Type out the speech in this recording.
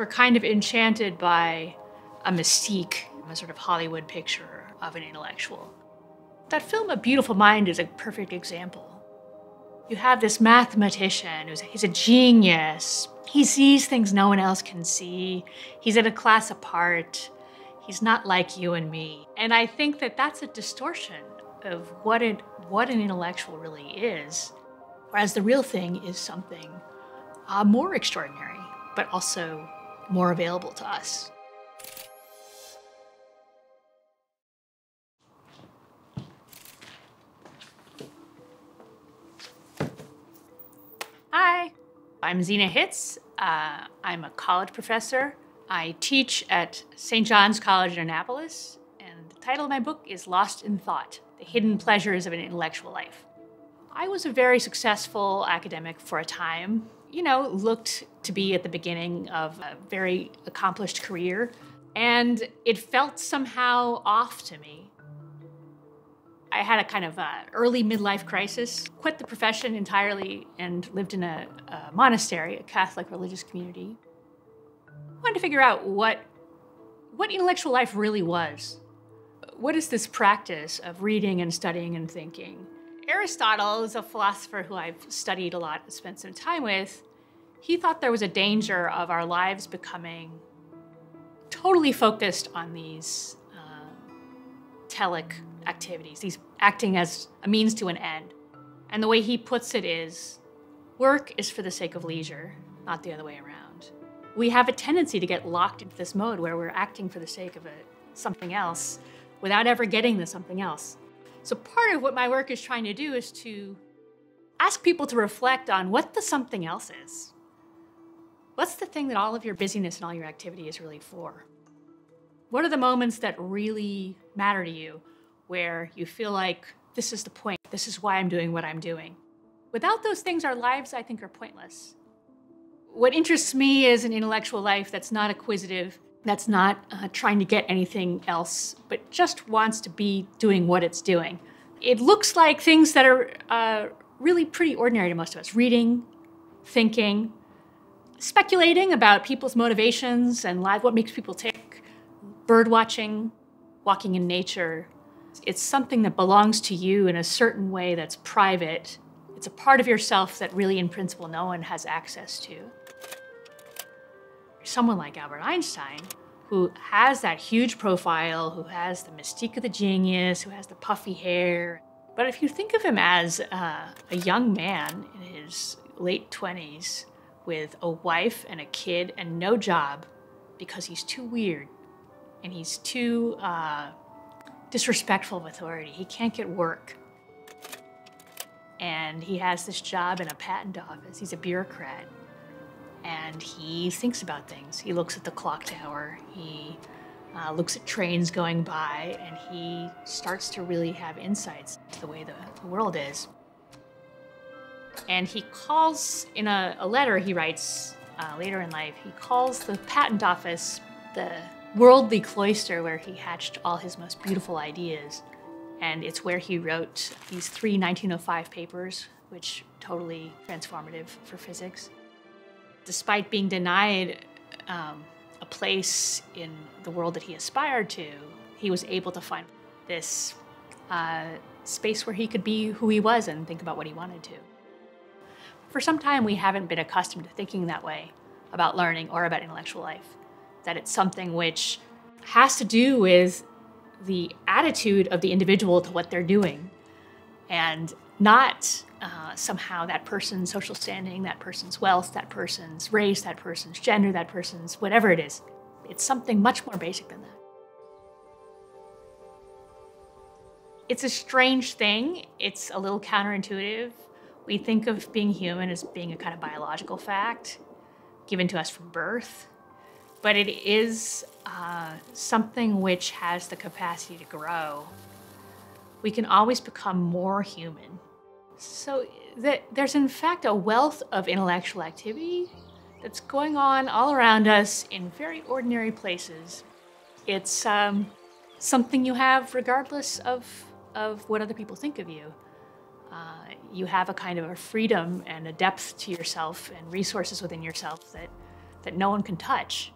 kind of enchanted by a mystique, a sort of Hollywood picture of an intellectual. That film, A Beautiful Mind, is a perfect example. You have this mathematician he's a genius. He sees things no one else can see. He's in a class apart. He's not like you and me. And I think that that's a distortion of what an intellectual really is. Whereas the real thing is something more extraordinary, but also more available to us. Hi, I'm Zena Hitz. I'm a college professor. I teach at St. John's College in Annapolis, and the title of my book is Lost in Thought: The Hidden Pleasures of an Intellectual Life. I was a very successful academic for a time, looked to be at the beginning of a very accomplished career, and it felt somehow off to me. I had a kind of early midlife crisis, quit the profession entirely, and lived in a monastery, a Catholic religious community. I wanted to figure out what intellectual life really was. What is this practice of reading and studying and thinking? Aristotle is a philosopher who I've studied a lot, spent some time with. He thought there was a danger of our lives becoming totally focused on these telic activities, these acting as a means to an end. And the way he puts it is, work is for the sake of leisure, not the other way around. We have a tendency to get locked into this mode where we're acting for the sake of something else without ever getting to something else. So part of what my work is trying to do is to ask people to reflect on what the something else is. What's the thing that all of your busyness and all your activity is really for? What are the moments that really matter to you, where you feel like this is the point, this is why I'm doing what I'm doing? Without those things, our lives, I think, are pointless. What interests me is an intellectual life that's not acquisitive, that's not trying to get anything else, but just wants to be doing what it's doing. It looks like things that are really pretty ordinary to most of us: reading, thinking, speculating about people's motivations and what makes people tick, bird watching, walking in nature. It's something that belongs to you in a certain way that's private. It's a part of yourself that really, in principle, no one has access to. Someone like Albert Einstein, who has that huge profile, who has the mystique of the genius, who has the puffy hair. But if you think of him as a young man in his late 20s with a wife and a kid and no job because he's too weird and he's too disrespectful of authority, he can't get work. And he has this job in a patent office. He's a bureaucrat. And he thinks about things. He looks at the clock tower. He looks at trains going by, and he starts to really have insights into the way the world is. And he calls, in a letter he writes later in life, he calls the patent office the worldly cloister where he hatched all his most beautiful ideas. And it's where he wrote these 3 1905 papers, which totally transformative for physics. Despite being denied a place in the world that he aspired to, he was able to find this space where he could be who he was and think about what he wanted to. For some time, we haven't been accustomed to thinking that way about learning or about intellectual life, that it's something which has to do with the attitude of the individual to what they're doing, and not somehow that person's social standing, that person's wealth, that person's race, that person's gender, that person's whatever it is. It's something much more basic than that. It's a strange thing. It's a little counterintuitive. We think of being human as being a kind of biological fact given to us from birth, but it is something which has the capacity to grow. We can always become more human. So there's in fact a wealth of intellectual activity that's going on all around us in very ordinary places. It's something you have regardless of what other people think of you. You have a kind of a freedom and a depth to yourself and resources within yourself that no one can touch.